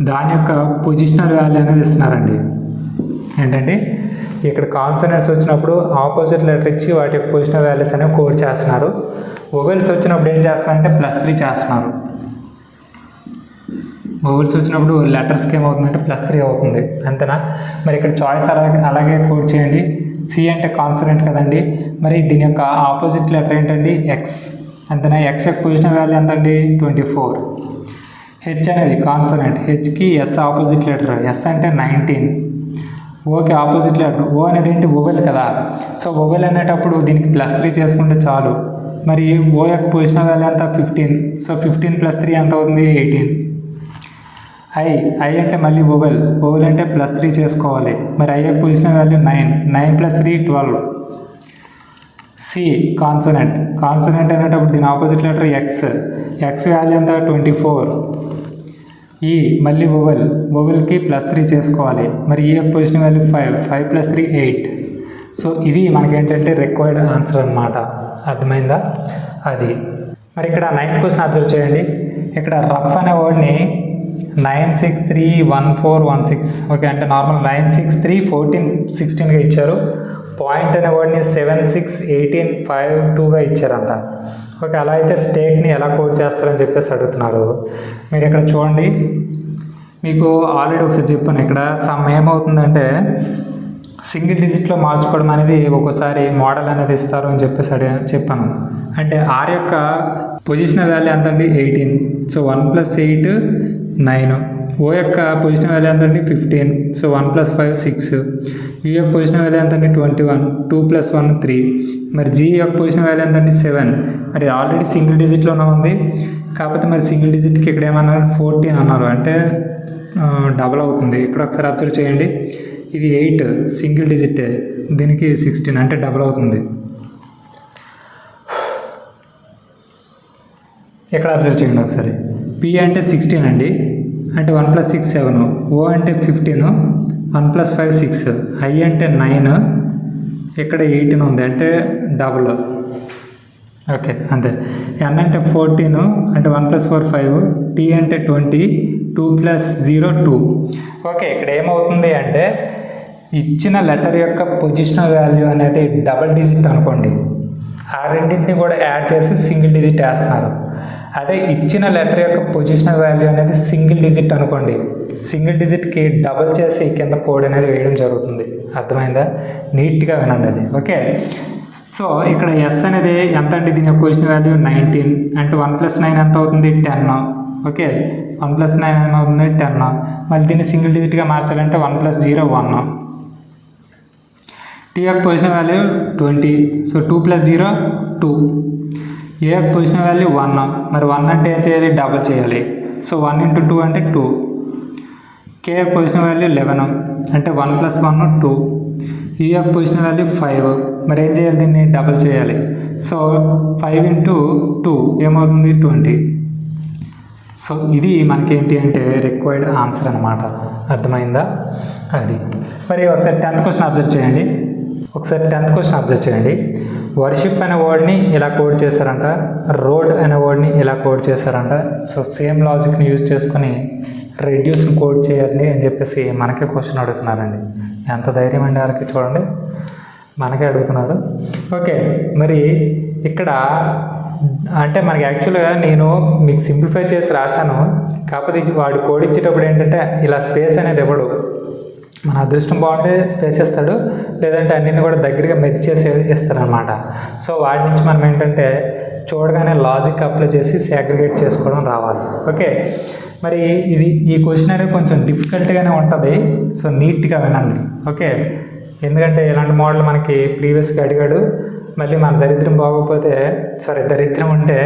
దాని యొక్క పొజిషనల్ వాల్యూ అనేది ఇస్తున్నారండి. ఏంటంటే ఇక్కడ కాన్సోనెంట్స్ వచ్చినప్పుడు ఆపోజిట్ లెటర్ ఇచ్చి వాటి యొక్క పొజిషనల్ వాల్యూస్ అనేవి కోడ్ చేస్తున్నారు. వొవెల్స్ వచ్చినప్పుడు ఏం చేస్తారంటే +3 చేస్తున్నారు. వొవెల్స్ వచ్చినప్పుడు లెటర్స్కి ఏమవుతుందంటే +3 అవుతుంది, అంతేనా? మరి ఇక్కడ చాయిస్ అలాగే కోడ్ చేయండి. సి అంటే కాన్సోనెంట్ కదండి, మరి దీని యొక్క ఆపోజిట్ లెటర్ ఏంటండి ఎక్స్, అంతేనా? ఎక్స్ యొక్క పొజిషన్ వాల్యూ ఎంతండి 24. హెచ్ అనేది కాన్సోనెంట్, హెచ్కి ఎస్ ఆపోజిట్ లెటర్, ఎస్ అంటే 19. ఓకే, ఆపోజిట్ లెటర్ ఓ అనేది ఏంటి వొవెల్ కదా. సో వొవెల్ అనేటప్పుడు దీనికి +3 చేసుకుంటే చాలు. మరి ఓ యొక్క పొజిషన్ వాల్యూ ఎంత 15. సో 15 + 3 ఎంత అవుతుంది 18. ఐ అంటే మళ్ళీ వొవెల్ అంటే +3 చేసుకోవాలి. మరి ఐ యొక్క పొజిషన్ వాల్యూ 9 + 3 12. సి కాన్సోనెంట్ అనేటప్పుడు దీని ఆపోజిట్ లెటర్ ఎక్స్ వాల్యూ ఎంత 24. ఈ మళ్ళీ వొవెల్కి +3 చేసుకోవాలి. మరి ఈ యొక్క పొజిషన్ వాల్యూ 5 + 3 8. సో ఇది మనకేంటంటే రిక్వైర్డ్ ఆన్సర్ అనమాట. అర్థమైందా? అది మరి ఇక్కడ 9th క్వశ్చన్ అబ్జర్వ్ చేయండి. ఇక్కడ రఫ్ అనే వర్డ్ని 9631416. ఓకే, అంటే నార్మల్ 9631416గా ఇచ్చారు. పాయింట్ అనే వర్డ్ని 761852గా ఇచ్చారంట. ఓకే, అలా అయితే స్టేక్ని ఎలా కోడ్ చేస్తారని చెప్పేసి అడుగుతున్నారు. మీరు ఇక్కడ చూడండి, మీకు ఆల్రెడీ ఒకసారి చెప్పాను. ఇక్కడ సమ్ ఏమవుతుందంటే సింగిల్ డిజిట్లో మార్చుకోవడం అనేది ఒక్కోసారి మోడల్ అనేది ఇస్తారు అని చెప్పేసి చెప్పాను. అంటే ఆర్ యొక్క పొజిషన్ వాల్యూ ఎంతండి 18. సో 1 + 8 9. ఓ యొక్క పొజిషన్ వాల్యూ ఎంతండి 15. సో 1 + 5 6. యూ యొక్క పొజిషన్ వాల్యూ ఎంతండి 21. 2 + 1 3. మరి జీ యొక్క పొజిషన్ వాల్యూ ఎంతండి 7. మరి ఆల్రెడీ సింగిల్ డిజిట్లోనే ఉంది, కాకపోతే మరి సింగిల్ డిజిట్కి ఇక్కడ ఏమన్నారు 14 అన్నారు, అంటే డబల్ అవుతుంది. ఇక్కడ ఒకసారి అబ్జర్వ్ చేయండి, ఇది 8 సింగిల్ డిజిటే, దీనికి 16 అంటే డబల్ అవుతుంది. ఇక్కడ అబ్జర్వ్ చేయండి ఒకసారి. పి అంటే 16 అండి, అంటే 1 + 6 7. ఓ అంటే 15, 1 + 5 6. ఐ అంటే 9, ఇక్కడ 18 ఉంది, అంటే డబుల్. ఓకే, అంతే. ఎన్ అంటే 14, అంటే 1 + 4 5. టీ అంటే 20, 2 + 0 2. ఓకే, ఇక్కడ ఏమవుతుంది అంటే ఇచ్చిన లెటర్ యొక్క పొజిషనల్ వాల్యూ అనేది డబల్ డిజిట్ అనుకోండి, ఆ రెండింటిని కూడా యాడ్ చేసి సింగిల్ డిజిట్ వేస్తున్నారు. అదే ఇచ్చిన లెటర్ యొక్క పొజిషనల్ వాల్యూ అనేది సింగిల్ డిజిట్ అనుకోండి, సింగిల్ డిజిట్కి డబల్ చేసి కింద కోడ్ అనేది వేయడం జరుగుతుంది. అర్థమైందా? నీట్గా వినండి అది. ఓకే, సో ఇక్కడ ఎస్ అనేది ఎంత అంటే దీని యొక్క పొజిషన్ వాల్యూ 19. అంటే 1 + 9 ఎంత అవుతుంది 10. ఓకే, 1 + 9 ఏమవుతుంది 10. మళ్ళీ దీన్ని సింగిల్ డిజిట్గా మార్చాలంటే 1 + 0 1. టీ యొక్క పొజిషన్ వాల్యూ 20. సో 2 + 0 2. ఏ యొక్క పొజిషన్ వాల్యూ 1. మరి 1 అంటే ఏం చేయాలి, డబుల్ చేయాలి. సో 1 × 2 అంటే 2. కే యొక్క పొజిషన్ వాల్యూ 11 అంటే 1 + 1 2. ఈ యొక్క పొజిషన్ వాల్యూ 5. మరి ఏం చేయాలి, దీన్ని డబుల్ చేయాలి. సో 5 × 2 ఏమవుతుంది, 20. సో ఇది మనకి ఏంటి అంటే రిక్వైర్డ్ ఆన్సర్ అనమాట. అర్థమైందా? అది మరి ఒకసారి 10th క్వశ్చన్ అబ్జర్వ్ చేయండి. వర్షిప్ అనే వర్డ్ని ఇలా కోడ్ చేశారంట, రోడ్ అనే వర్డ్ని ఇలా కోడ్ చేశారంట. సో సేమ్ లాజిక్ని యూజ్ చేసుకొని రెడ్యూస్ని కోడ్ చేయాలి అని చెప్పేసి మనకే క్వశ్చన్ అడుగుతున్నారండి. ఎంత ధైర్యం అండి వాళ్ళకి, చూడండి మనకే అడుగుతున్నారు. ఓకే, మరి ఇక్కడ అంటే మనకి యాక్చువల్గా నేను మీకు సింప్లిఫై చేసి రాశాను. కాకపోతే వాడు కోడ్ ఇచ్చేటప్పుడు ఏంటంటే ఇలా స్పేస్ అనేది ఇవ్వడు. మన అదృష్టం బాగుంటే స్పేస్ ఇస్తాడు, లేదంటే అన్నింటిని కూడా దగ్గరగా మెచ్ చేసి ఇస్తారనమాట. సో వాటి నుంచి మనం ఏంటంటే చూడగానే లాజిక్ అప్లై చేసి సాగ్రిగేట్ చేసుకోవడం రావాలి. ఓకే, మరి ఈ క్వశ్చన్ అనేది కొంచెం డిఫికల్ట్గానే ఉంటుంది. సో నీట్గా వినండి. ఓకే, ఎందుకంటే ఇలాంటి మోడల్ మనకి ప్రీవియస్గా అడిగాడు. మళ్ళీ మన దరిద్రం దరిద్రం ఉంటే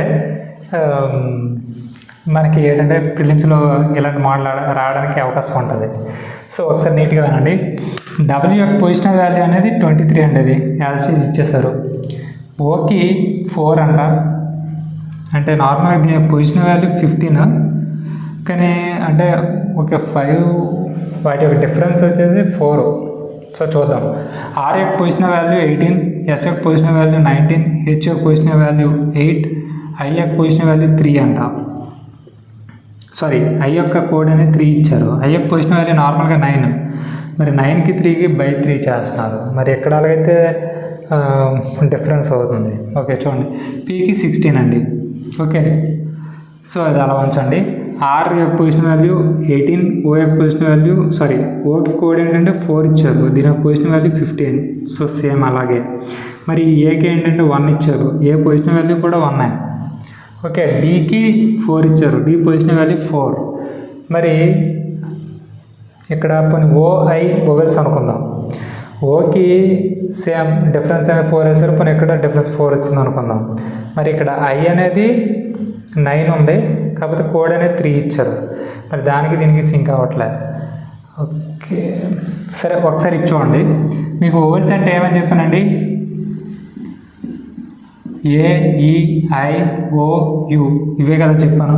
మనకి ఏంటంటే ప్రిలిమ్స్లో ఇలాంటి మోడల్ రావడానికి అవకాశం ఉంటుంది. సో ఒకసారి నీట్గా వినండి. డబ్ల్యూ యొక్క పొజిషన్ వాల్యూ అనేది 23 అండి. అది యాజ్ ఇచ్చేసారు. ఓకి 4 అంట, అంటే నార్మల్గా దీని యొక్క పొజిషన్ వాల్యూ 15. కానీ అంటే ఒక 5 వాటి యొక్క డిఫరెన్స్ వచ్చేసి 4. సో చూద్దాం. ఆర్ యొక్క పొజిషన్ వాల్యూ 18, ఎస్ యొక్క పొజిషన్ వాల్యూ 19, హెచ్ యొక్క పొజిషన్ వాల్యూ 8, ఐ యొక్క పొజిషన్ వాల్యూ 3 అంట. ఐ యొక్క కోడ్ అనేది 3 ఇచ్చారు. ఐ యొక్క పొజిషన్ వాల్యూ నార్మల్గా 9. మరి 9కి 3కి బై 3 చేస్తున్నారు. మరి ఎక్కడ అలాగైతే డిఫరెన్స్ అవుతుంది. ఓకే చూడండి, పీకి 16 అండి. ఓకే, సో అది అలా ఉంచండి. ఆర్ యొక్క పొజిషన్ వాల్యూ 18, ఓ యొక్క పొజిషన్ వాల్యూ ఓకి కోడ్ ఏంటంటే 4 ఇచ్చారు. దీని యొక్క పొజిషన్ వాల్యూ 15. సో సేమ్ అలాగే. మరి ఏకి ఏంటంటే 1 ఇచ్చారు. ఏ పొజిషన్ వాల్యూ కూడా 1. ఓకే, డీకి 4 ఇచ్చారు. D position value 4. మరి ఇక్కడ కొన్ని ఓఐ ఓవెల్స్ అనుకుందాం. ఓకి సేమ్ డిఫరెన్స్ అనేది 4 వేసారు. కొన్ని ఇక్కడ డిఫరెన్స్ 4 వచ్చింది అనుకుందాం. మరి ఇక్కడ ఐ అనేది 9 ఉంది, కాకపోతే కోడ్ అనేది 3 ఇచ్చారు. మరి దానికి దీనికి సింక్ అవ్వట్లేదు. ఓకే సరే, ఒకసారి ఇచ్చుకోండి. మీకు ఓవెల్స్ అంటే ఏమని చెప్పానండి, AEIOU ఇవే కదా చెప్పాను.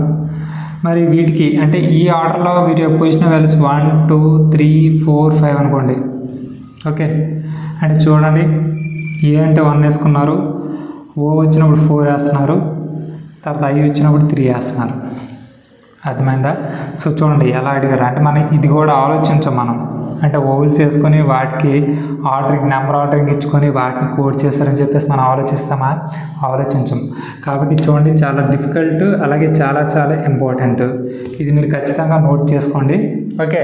మరి వీటికి అంటే ఈ ఆర్డర్లో వీటి యొక్క పొజిషన్ వాల్యూస్ 1 2 3 4 5 అనుకోండి. ఓకే, అంటే చూడండి, ఏ అంటే 1 వేసుకున్నారు, ఓ వచ్చినప్పుడు 4 వేస్తున్నారు, తర్వాత ఐ వచ్చినప్పుడు 3 వేస్తున్నారు. అర్థమైందా? సో చూడండి ఎలా అడిగారు అంటే మనం ఇది కూడా ఆలోచించాం. మనం అంటే ఓవెల్స్ వేసుకొని వాటికి నెంబర్ ఆర్డరింగ్ ఇచ్చుకొని వాటిని కోడ్ చేశారని చెప్పేసి మనం ఆలోచించాం. కాబట్టి చూడండి, చాలా డిఫికల్ట్, అలాగే చాలా చాలా ఇంపార్టెంట్. ఇది మీరు ఖచ్చితంగా నోట్ చేసుకోండి. ఓకే,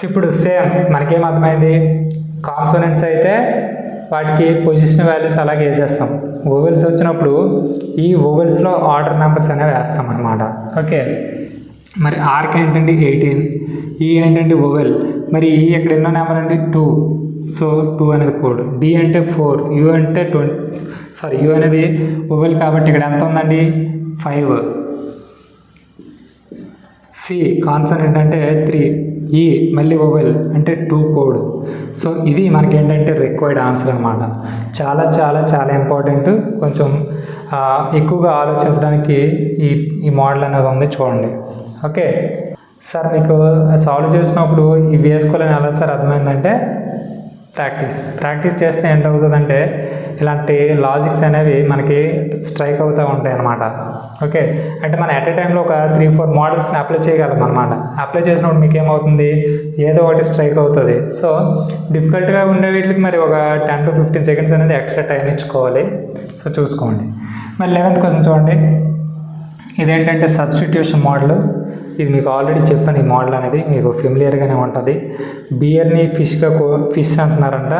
ఇప్పుడు సేమ్ మనకేం అర్థమైంది, కాన్సోనెంట్స్ అయితే వాటికి పొజిషన్ వాల్యూస్ అలాగే వేసేస్తాం. ఓవెల్స్ వచ్చినప్పుడు ఈ ఓవెల్స్లో ఆర్డర్ నెంబర్స్ అనేవి వేస్తాం అన్నమాట. ఓకే, మరి ఆర్కి ఏంటంటే 18, ఈ ఏంటంటే ఓవెల్, మరి ఈ ఎక్కడ ఎన్నో నెంబర్ అండి 2. సో 2 అనేది కోడ్. డి అంటే 4, యూ అంటే 20, యూ అనేది ఓవెల్ కాబట్టి ఇక్కడ ఎంత ఉందండి 5. సి కాన్సనెంట్ అంటే 3, ఈ మళ్ళీ ఓవెల్ అంటే 2 కోడ్. సో ఇది మనకి ఏంటంటే రిక్వైర్డ్ ఆన్సర్ అనమాట. చాలా చాలా చాలా ఇంపార్టెంట్. కొంచెం ఎక్కువగా ఆలోచించడానికి ఈ మోడల్ అనేది ఉంది, చూడండి. ఓకే సార్, మీకు సాల్వ్ చేసినప్పుడు ఇవి వేసుకోవాలని ఎలా సార్ అర్థమైందంటే ప్రాక్టీస్ చేస్తే ఏంటవుతుందంటే ఇలాంటి లాజిక్స్ అనేవి మనకి స్ట్రైక్ అవుతూ ఉంటాయి అన్నమాట. ఓకే, అంటే మనం ఎట్ ఏ టైంలో ఒక 3-4 మోడల్స్ని అప్లై చేయగలం అనమాట. అప్లై చేసినప్పుడు మీకు ఏమవుతుంది, ఏదో ఒకటి స్ట్రైక్ అవుతుంది. సో డిఫికల్ట్గా ఉండే వీటికి మరి ఒక 10 to 15 seconds అనేది ఎక్స్ట్రా టైం ఇచ్చుకోవాలి. సో చూసుకోండి. మరి 11th క్వశ్చన్ చూడండి. ఇదేంటంటే సబ్స్టిట్యూషన్ మోడల్. ఇది మీకు ఆల్రెడీ చెప్పాను. ఈ మోడల్ అనేది మీకు ఫెమిలియర్గానే ఉంటుంది. బియర్ని ఫిష్ అంటున్నారంట.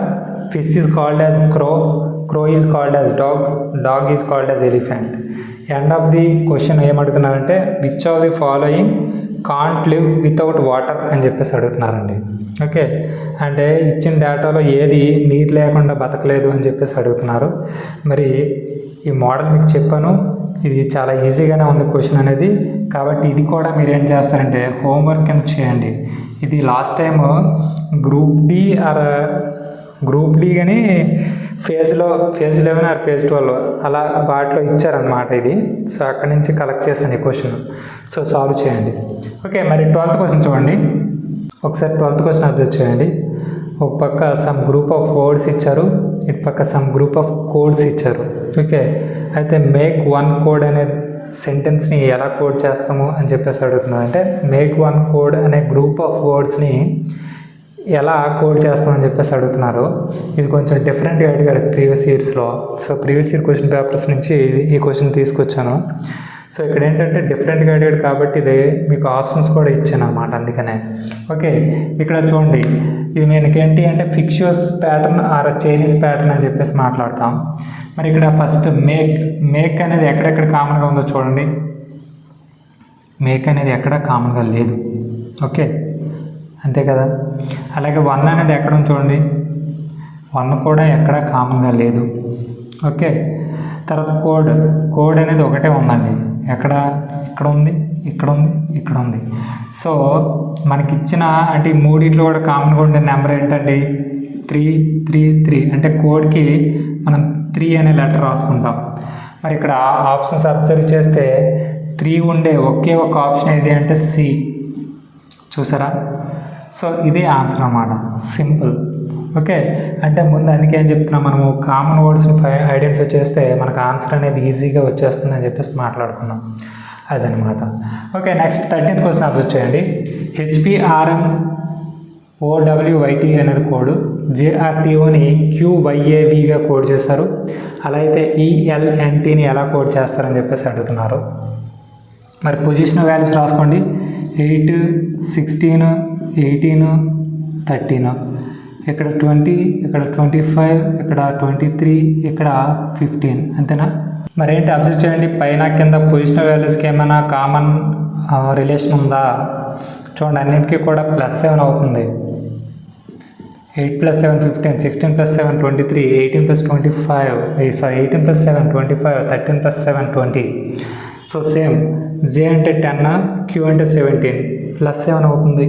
Fish is called as crow is called as dog is called as elephant. End of the question ఏమడుగుతున్నారంటే which of the following can't live without water అని చెప్పేసి అడుగుతున్నారండి. ఓకే, అంటే ఇచ్చిన డేటాలో ఏది నీరు లేకుండా బతకలేదు అని చెప్పేసి అడుగుతున్నారు. మరి ఈ మోడల్ మీకు చెప్పాను, ఇది చాలా ఈజీగానే ఉంది క్వశ్చన్ అనేది. కాబట్టి ఇది కూడా మీరు ఏం చేస్తారంటే హోంవర్క్ కింద చేయండి. ఇది లాస్ట్ టైం గ్రూప్ డి కానీ ఫేజ్ 11 ఆర్ ఫేజ్ 12 అలా వాటిలో ఇచ్చారనమాట ఇది. సో అక్కడి నుంచి కలెక్ట్ చేశాను ఈ క్వశ్చన్. సో సాల్వ్ చేయండి. ఓకే, మరి 12th క్వశ్చన్ చూడండి. ఒకసారి 12th క్వశ్చన్ అబ్జర్వ్ చేయండి. ఒక పక్క సమ్ గ్రూప్ ఆఫ్ వర్డ్స్ ఇచ్చారు, ఇటు పక్క సమ్ గ్రూప్ ఆఫ్ కోడ్స్ ఇచ్చారు. ఓకే, అయితే మేక్ వన్ కోడ్ అనే సెంటెన్స్ని ఎలా కోడ్ చేస్తాము అని చెప్పేసి అడుగుతున్నాను. అంటే మేక్ వన్ కోడ్ అనే గ్రూప్ ఆఫ్ వర్డ్స్ని ఎలా కోడ్ చేస్తామని చెప్పేసి అడుగుతున్నారు. ఇది కొంచెం డిఫరెంట్గా అడిగాడు ప్రీవియస్ ఇయర్స్లో. So previous year question papers నుంచి ఈ క్వశ్చన్ తీసుకొచ్చాను. సో ఇక్కడ ఏంటంటే డిఫరెంట్గా అడిగాడు కాబట్టి ఇది మీకు ఆప్షన్స్ కూడా ఇచ్చాను అన్నమాట, అందుకనే. ఓకే, ఇక్కడ చూడండి, ఇది మనకి ఏంటి అంటే fictitious pattern or Chinese pattern అని చెప్పేసి మాట్లాడతాం. మరి ఇక్కడ ఫస్ట్ మేక్ అనేది ఎక్కడెక్కడ కామన్గా ఉందో చూడండి. మేక్ అనేది ఎక్కడ కామన్గా లేదు. ఓకే, అంతే కదా. అలాగే వన్ అనేది ఎక్కడ ఉంది చూడండి, వన్ కూడా ఎక్కడ కామన్గా లేదు. ఓకే, తర్వాత కోడ్ అనేది ఒకటే ఉందండి. ఇక్కడ ఉంది, ఇక్కడ ఉంది, ఇక్కడ ఉంది. సో మనకిచ్చిన అంటే ఈ మూడిట్లో కూడా కామన్గా ఉండే నెంబర్ ఏంటండి 3 అంటే కోడ్కి మనం 3 అనే లెటర్ రాసుకుంటాం. మరి ఇక్కడ ఆప్షన్స్ అబ్జర్వ్ చేస్తే 3 ఉండే ఒకే ఒక ఆప్షన్ ఏది అంటే సి. చూసారా? సో ఇది ఆన్సర్ అన్నమాట, సింపుల్. ఓకే, అంటే ముందు అందుకే ఏం చెప్తున్నాం, మనము కామన్ వర్డ్స్ని ఐడెంటిఫై చేస్తే మనకు ఆన్సర్ అనేది ఈజీగా వచ్చేస్తుంది అని చెప్పేసి మాట్లాడుకున్నాం, అదనమాట. Okay, next 13th question observe చేయండి. HPRMOWYT అనేది కోడ్, JRTOని QYABగా కోడ్ చేశారు. అలా అయితే ELNTని ఎలా కోడ్ చేస్తారని చెప్పేసి అడుగుతున్నారు. మరి పొజిషన్ వాల్యూస్ రాసుకోండి. 8, 16, 18, 13, ఇక్కడ 20, ఇక్కడ 25, ఇక్కడ 23, ఇక్కడ 15, అంతేనా? మరి ఏంటి అబ్జర్వ్ చేయండి, పైన కింద పొజిషన్ వాల్యూస్కి ఏమైనా కామన్ రిలేషన్ ఉందా? చూడండి, అన్నింటికీ కూడా +7 అవుతుంది. 8 + 7 15, 16 + 7 23, 18 + 25, 18 + 7 25, 13 + 7 20. సో సేమ్ J అంటే 10, Q అంటే 17, +7 అవుతుంది.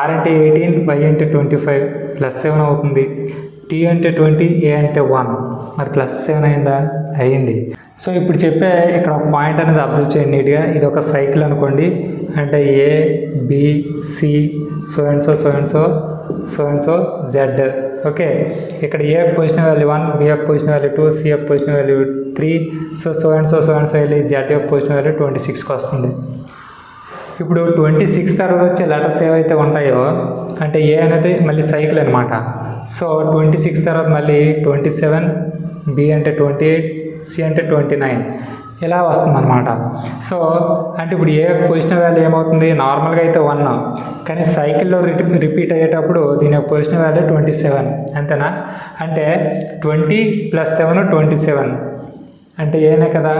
R అంటే 18, Y అంటే 25, +7 అవుతుంది. T అంటే 20, A అంటే 1, మరి +7 అయిందా? అయింది. సో ఇప్పుడు చెప్పే ఇక్కడ ఒక పాయింట్ అనేది అబ్జర్వ్ చేయండి నీట్గా. ఇది ఒక సైకిల్ అనుకోండి. అంటే A, B, C, so and so Z. Okay, ఇక్కడ A యొక్క పొజిషన్ వాల్యూ 1, B యొక్క పొజిషన్ వాల్యూ 2, C యొక్క position value 3, so and so వెళ్ళి Z యొక్క పొజిషన్ వాల్యూ 26కి వస్తుంది. ఇప్పుడు 26 తర్వాత వచ్చే లెటర్స్ ఏవైతే ఉంటాయో అంటే ఏ అనేది మళ్ళీ సైకిల్ అనమాట. సో 26 తర్వాత మళ్ళీ 27, B అంటే 28, C అంటే 29 ఇలా వస్తుంది అనమాట. సో అంటే ఇప్పుడు ఏ పొజిషన్ వాల్యూ ఏమవుతుంది, నార్మల్గా అయితే 1, కానీ సైకిల్లో రిపీట్ అయ్యేటప్పుడు దీని యొక్క పొజిషన్ వాల్యూ 27, అంతేనా? అంటే 20 + 7 27 అంటే ఏనే కదా.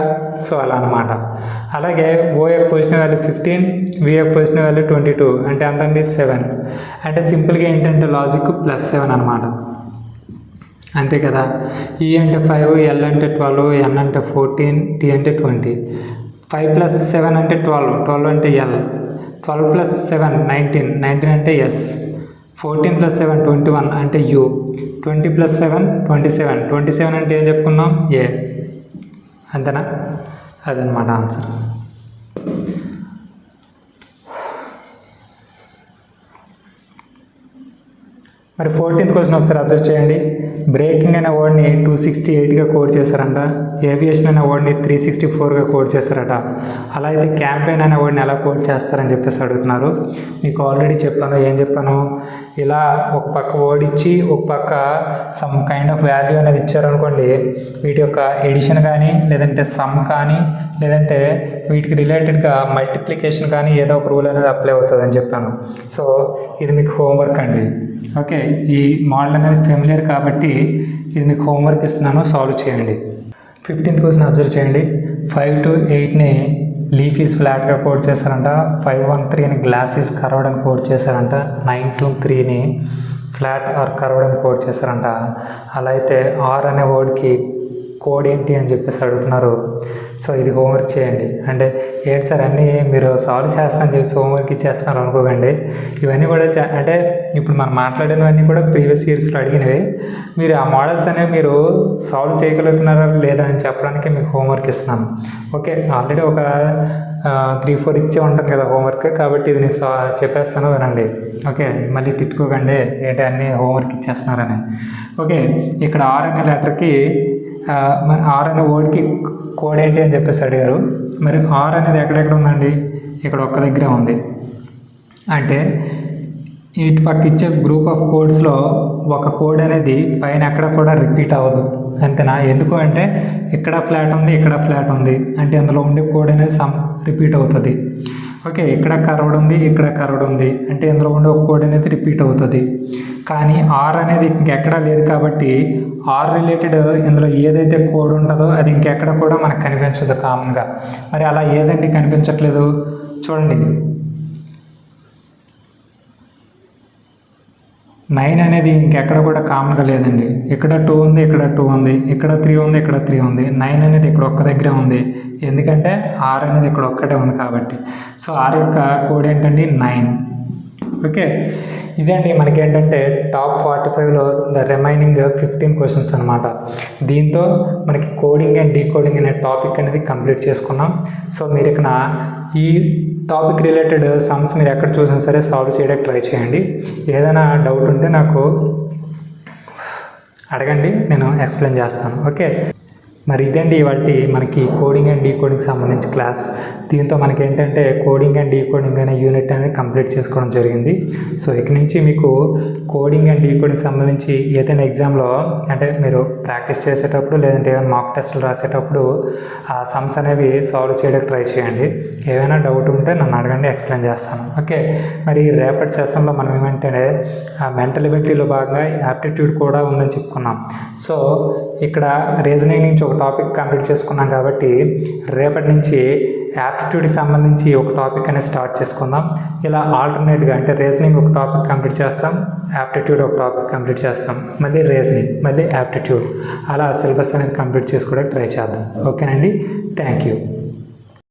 సో అలా అనమాట. అలాగే O యొక్క పొజిషన్ వాల్యూ 15, V యొక్క పొజిషన్ వాల్యూ 22 అంటే అంతండి 7. అంటే సింపుల్గా ఏంటంటే లాజిక్ +7 అనమాట, అంతే కదా. E అంటే 5, L అంటే 12, N అంటే 14, T అంటే 20. 5 + 7 అంటే 12 అంటే L, 12 + 7 19 అంటే S, 14 + 7 21 అంటే U, 20 + 7 27 అంటే ఏం చెప్పుకున్నాం A, అంతేనా? అదనమాట ఆన్సర్. మరి 14th క్వశ్చన్ ఒకసారి అబ్జర్వ్ చేయండి. బ్రేకింగ్ అనే వర్డ్ని 268గా కోడ్ చేశారంట. ఏవియేషన్ అనే వర్డ్ని 364గా కోడ్ చేశారట. అలా అయితే క్యాంపెయిన్ అనే వర్డ్ని ఎలా కోడ్ చేస్తారని చెప్పేసి అడుగుతున్నారు. మీకు ఆల్రెడీ చెప్పాను, ఏం చెప్పాను, ఇలా ఒక పక్క వర్డ్ ఇచ్చి ఒక పక్క సమ్ కైండ్ ఆఫ్ వాల్యూ అనేది ఇచ్చారనుకోండి, వీటి యొక్క ఎడిషన్ కానీ లేదంటే సమ్ కానీ లేదంటే వీటికి రిలేటెడ్గా మల్టిప్లికేషన్ కానీ ఏదో ఒక రూల్ అనేది అప్లై అవుతుంది అని చెప్పాను. సో ఇది మీకు హోంవర్క్ అండి. ఓకే, ఈ మోడల్ అనేది ఫెమిలియర్ కాబట్టి ఇది మీకు హోంవర్క్ ఇస్తున్నాను, సాల్వ్ చేయండి. 15th క్వశ్చన్ అబ్జర్వ్ చేయండి. 5 to 8ని లీఫ్ ఈజ్ ఫ్లాట్గా కోడ్ చేశారంట. 513ని గ్లాస్ ఈజ్ కర్వ్డ్ అని కోడ్ చేశారంట. 923ని ఫ్లాట్ ఆర్ కర్వ్డ్ అని కోడ్ చేశారంట. అలా అయితే ఆర్ అనే వర్డ్కి కోడ్ ఏంటి అని చెప్పేసి అడుగుతున్నారు. సో ఇది హోంవర్క్ చేయండి. అంటే ఏంటి సార్ అన్నీ మీరు సాల్వ్ చేస్తానని చెప్పేసి హోంవర్క్ ఇచ్చేస్తున్నారు అనుకోకండి. ఇవన్నీ కూడా అంటే ఇప్పుడు మనం మాట్లాడినవన్నీ కూడా ప్రీవియస్ ఇయర్స్లో అడిగినవి. మీరు ఆ మోడల్స్ అనేవి మీరు సాల్వ్ చేయగలుగుతున్నారా లేదా అని చెప్పడానికి మీకు హోంవర్క్ ఇస్తున్నాను. ఓకే, ఆల్రెడీ ఒక 3-4 ఇచ్చే ఉంటుంది కదా హోంవర్క్, కాబట్టి ఇది నేను చెప్పేస్తాను వినండి. ఓకే, మళ్ళీ తిట్టుకోకండి ఏంటి అన్నీ హోంవర్క్ ఇచ్చేస్తున్నారని. ఓకే, ఇక్కడ ఆర్ అనే లెటర్కి ఆర్ అనే వర్డ్కి కోడ్ ఏంటి అని చెప్పేసి అడిగారు. మరి ఆర్ అనేది ఎక్కడెక్కడ ఉందండి? ఇక్కడ ఒక్క దగ్గరే ఉంది. అంటే ఇటు పక్క ఇచ్చే గ్రూప్ ఆఫ్ కోడ్స్లో ఒక కోడ్ అనేది పైన ఎక్కడ కూడా రిపీట్ అవ్వదు, అంతేనా? ఎందుకు అంటే ఇక్కడ ఫ్లాట్ ఉంది, ఇక్కడ ఫ్లాట్ ఉంది, అంటే అందులో ఉండే కోడ్ అనేది రిపీట్ అవుతుంది. ఓకే, ఇక్కడ కర్వ్డ్ ఉంది, ఇక్కడ కర్వ్డ్ ఉంది, అంటే ఇందులో ఉండే ఒక కోడ్ అనేది రిపీట్ అవుతుంది. కానీ ఆర్ అనేది ఇంకెక్కడా లేదు కాబట్టి ఆర్ రిలేటెడ్ ఇందులో ఏదైతే కోడ్ ఉంటుందో అది ఇంకెక్కడ కూడా మనకు కనిపించదు కామన్గా. మరి అలా ఏదండి కనిపించట్లేదు? చూడండి, 9 అనేది ఇంకెక్కడ కూడా కామన్గా లేదండి. ఇక్కడ 2 ఉంది, ఇక్కడ 2 ఉంది, ఇక్కడ 3 ఉంది, ఇక్కడ 3 ఉంది. 9 అనేది ఇక్కడ ఒక్క దగ్గరే ఉంది, ఎందుకంటే ఆర్ అనేది ఇక్కడ ఒక్కటే ఉంది కాబట్టి. సో ఆర్ యొక్క కోడ్ ఏంటండి? 9. ఓకే, ఇదే అండి మనకేంటంటే టాప్ 45లో ద రిమైనింగ్ 15 క్వశ్చన్స్ అనమాట. దీంతో మనకి కోడింగ్ అండ్ డీకోడింగ్ అనే టాపిక్ అనేది కంప్లీట్ చేసుకున్నాం. సో మీరు ఇక్కడ ఈ టాపిక్ రిలేటెడ్ సమ్స్ మీరు ఎక్కడ చూసినా సరే సాల్వ్ చేయడానికి ట్రై చేయండి. ఏదైనా డౌట్ ఉంటే నాకు అడగండి, నేను ఎక్స్ప్లెయిన్ చేస్తాను. ఓకే, మరి ఇదండి వాటి మనకి కోడింగ్ అండ్ డీకోడింగ్ సంబంధించి క్లాస్. దీంతో మనకి ఏంటంటే కోడింగ్ అండ్ డీకోడింగ్ అనే యూనిట్ అనేది కంప్లీట్ చేసుకోవడం జరిగింది. సో ఇక నుంచి మీకు కోడింగ్ అండ్ డీకోడింగ్ సంబంధించి ఏదైనా ఎగ్జామ్లో అంటే మీరు ప్రాక్టీస్ చేసేటప్పుడు లేదంటే ఏమైనా మాక్ టెస్టులు రాసేటప్పుడు ఆ సమ్స్ అనేవి సాల్వ్ చేయడానికి ట్రై చేయండి. ఏమైనా డౌట్ ఉంటే నన్ను అడగండి, ఎక్స్ప్లెయిన్ చేస్తాను. ఓకే, మరి రేపటి సెషన్లో మనం ఏమంటే మెంటల్ ఎబిలిటీలో భాగంగా యాప్టిట్యూడ్ కూడా ఉందని చెప్పుకున్నాం. సో ఇక్కడ రీజనింగ్ నుంచి ఒక టాపిక్ కంప్లీట్ చేసుకున్నాం కాబట్టి రేపటి నుంచి యాప్టిట్యూడ్కి సంబంధించి ఒక టాపిక్ అనేది స్టార్ట్ చేసుకుందాం. ఇలా ఆల్టర్నేట్గా అంటే రీజనింగ్ ఒక టాపిక్ కంప్లీట్ చేస్తాం, యాప్టిట్యూడ్ ఒక టాపిక్ కంప్లీట్ చేస్తాం, మళ్ళీ రీజనింగ్, మళ్ళీ యాప్టిట్యూడ్, అలా సిలబస్ అనేది కంప్లీట్ చేసుకోవడానికి ట్రై చేద్దాం. ఓకేనండి, థ్యాంక్ యూ.